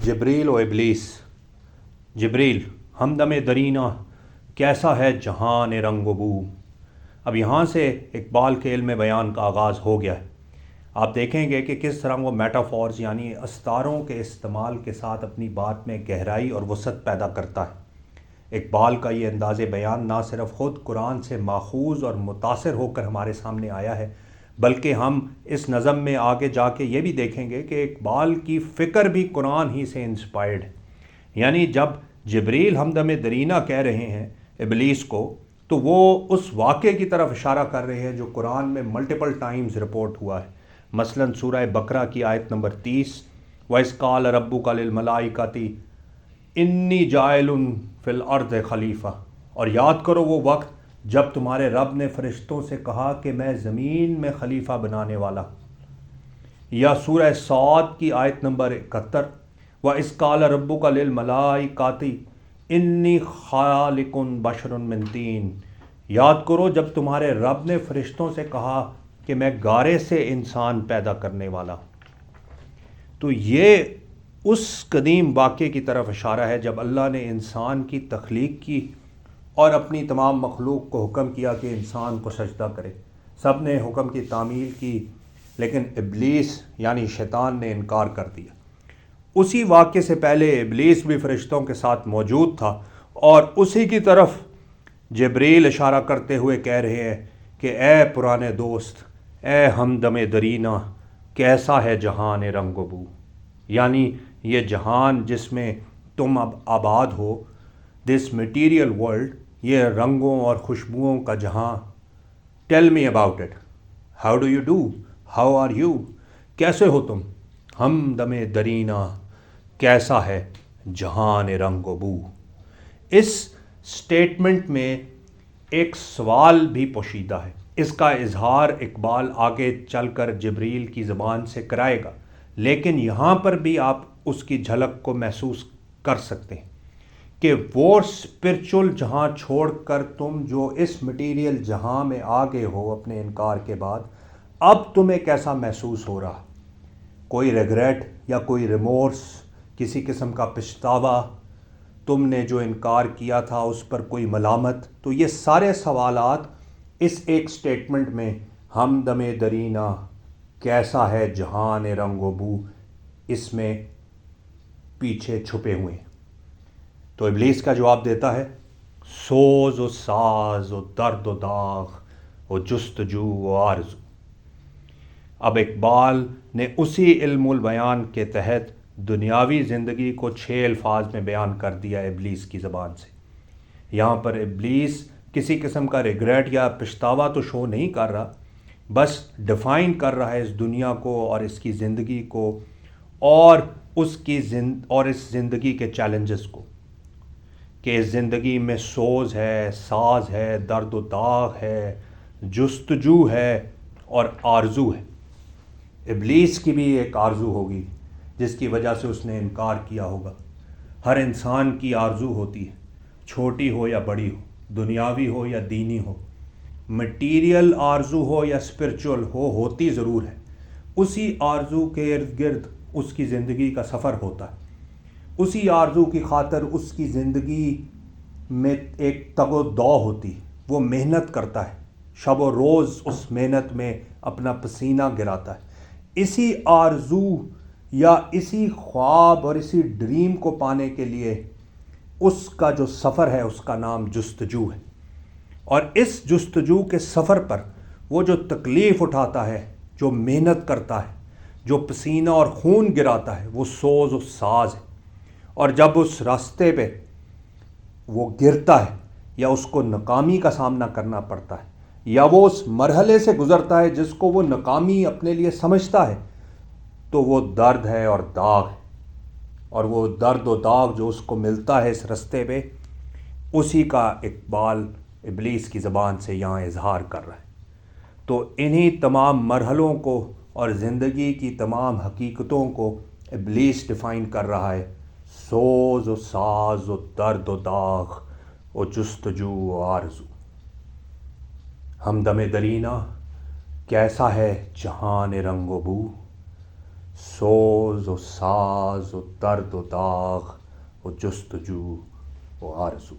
جبریل و ابلیس۔ جبریل ہمدم درینہ کیسا ہے جہان رنگ و بو۔ اب یہاں سے اقبال کے علم بیان کا آغاز ہو گیا ہے۔ آپ دیکھیں گے کہ کس طرح وہ میٹافورز یعنی استعاروں کے استعمال کے ساتھ اپنی بات میں گہرائی اور وسعت پیدا کرتا ہے۔ اقبال کا یہ انداز بیان نہ صرف خود قرآن سے ماخوذ اور متاثر ہو کر ہمارے سامنے آیا ہے، بلکہ ہم اس نظم میں آگے جا کے یہ بھی دیکھیں گے کہ اقبال کی فکر بھی قرآن ہی سے انسپائرڈ ہے۔ یعنی جب جبریل ہمدم درینہ کہہ رہے ہیں ابلیس کو، تو وہ اس واقعے کی طرف اشارہ کر رہے ہیں جو قرآن میں ملٹیپل ٹائمز رپورٹ ہوا ہے۔ مثلاً سورہ بقرہ کی آیت نمبر 30، وَإِذْ قَالَ رَبُّكَ لِلْمَلَائِكَةِ إِنِّي جَاعِلٌ فِي الْأَرْضِ خلیفہ، اور یاد کرو وہ وقت جب تمہارے رب نے فرشتوں سے کہا کہ میں زمین میں خلیفہ بنانے والا ہوں۔ یا سورہ صاد کی آیت نمبر 71، وَإِذْ قَالَ رَبُّكَ لِلْمَلَائِكَةِ إِنِّي خَالِقٌ بَشَرٌ مِّن طِينٍ، یاد کرو جب تمہارے رب نے فرشتوں سے کہا کہ میں گارے سے انسان پیدا کرنے والا ہوں۔ تو یہ اس قدیم واقعے کی طرف اشارہ ہے جب اللہ نے انسان کی تخلیق کی اور اپنی تمام مخلوق کو حکم کیا کہ انسان کو سجدہ کرے۔ سب نے حکم کی تعمیل کی، لیکن ابلیس یعنی شیطان نے انکار کر دیا۔ اسی واقعے سے پہلے ابلیس بھی فرشتوں کے ساتھ موجود تھا، اور اسی کی طرف جبریل اشارہ کرتے ہوئے کہہ رہے ہیں کہ اے پرانے دوست، اے ہمدم درینہ کیسا ہے جہان رنگ و بو، یعنی یہ جہان جس میں تم اب آباد ہو، دس میٹیریل ورلڈ، یہ رنگوں اور خوشبوؤں کا جہاں۔ Tell me about it, how do you do, how are you, کیسے ہو تم؟ ہمدم درینہ کیسا ہے جہان رنگ و بو۔ اس سٹیٹمنٹ میں ایک سوال بھی پوشیدہ ہے۔ اس کا اظہار اقبال آگے چل کر جبریل کی زبان سے کرائے گا، لیکن یہاں پر بھی آپ اس کی جھلک کو محسوس کر سکتے ہیں کہ وہ اسپرچول جہاں چھوڑ کر تم جو اس مٹیریل جہاں میں آگے ہو اپنے انکار کے بعد، اب تمہیں کیسا محسوس ہو رہا؟ کوئی ریگریٹ یا کوئی ریمورس، کسی قسم کا پچھتاوا، تم نے جو انکار کیا تھا اس پر کوئی ملامت؟ تو یہ سارے سوالات اس ایک سٹیٹمنٹ میں ہمدم درینہ کیسا ہے جہان رنگ و بو اس میں پیچھے چھپے ہوئے ہیں۔ تو ابلیس کا جواب دیتا ہے، سوز و ساز و درد و داغ و جستجو و آرزو۔ اب اقبال نے اسی علم البیان کے تحت دنیاوی زندگی کو 6 الفاظ میں بیان کر دیا ابلیس کی زبان سے۔ یہاں پر ابلیس کسی قسم کا ریگریٹ یا پچھتاوا تو شو نہیں کر رہا، بس ڈیفائن کر رہا ہے اس دنیا کو اور اس کی زندگی کو اور اس زندگی کے چیلنجز کو، کہ اس زندگی میں سوز ہے، ساز ہے، درد و داغ ہے، جستجو ہے اور آرزو ہے۔ ابلیس کی بھی ایک آرزو ہوگی جس کی وجہ سے اس نے انکار کیا ہوگا۔ ہر انسان کی آرزو ہوتی ہے، چھوٹی ہو یا بڑی ہو، دنیاوی ہو یا دینی ہو، مٹیریل آرزو ہو یا اسپرچول ہو، ہوتی ضرور ہے۔ اسی آرزو کے ارد گرد اس کی زندگی کا سفر ہوتا ہے۔ اسی آرزو کی خاطر اس کی زندگی میں ایک تگ و دو ہوتی ہے، وہ محنت کرتا ہے، شب و روز اس محنت میں اپنا پسینہ گراتا ہے۔ اسی آرزو یا اسی خواب اور اسی ڈریم کو پانے کے لیے اس کا جو سفر ہے اس کا نام جستجو ہے۔ اور اس جستجو کے سفر پر وہ جو تکلیف اٹھاتا ہے، جو محنت کرتا ہے، جو پسینہ اور خون گراتا ہے، وہ سوز و ساز ہے۔ اور جب اس راستے پہ وہ گرتا ہے یا اس کو ناکامی کا سامنا کرنا پڑتا ہے، یا وہ اس مرحلے سے گزرتا ہے جس کو وہ ناکامی اپنے لیے سمجھتا ہے، تو وہ درد ہے اور داغ ہے۔ اور وہ درد و داغ جو اس کو ملتا ہے اس راستے پہ، اسی کا اقبال ابلیس کی زبان سے یہاں اظہار کر رہا ہے۔ تو انہی تمام مرحلوں کو اور زندگی کی تمام حقیقتوں کو ابلیس ڈیفائن کر رہا ہے، سوز و ساز و درد و داغ و جستجو و آرزو۔ ہمدم درینہ کیسا ہے جہان رنگ و بو، سوز و ساز و درد و داغ و جستجو و آرزو.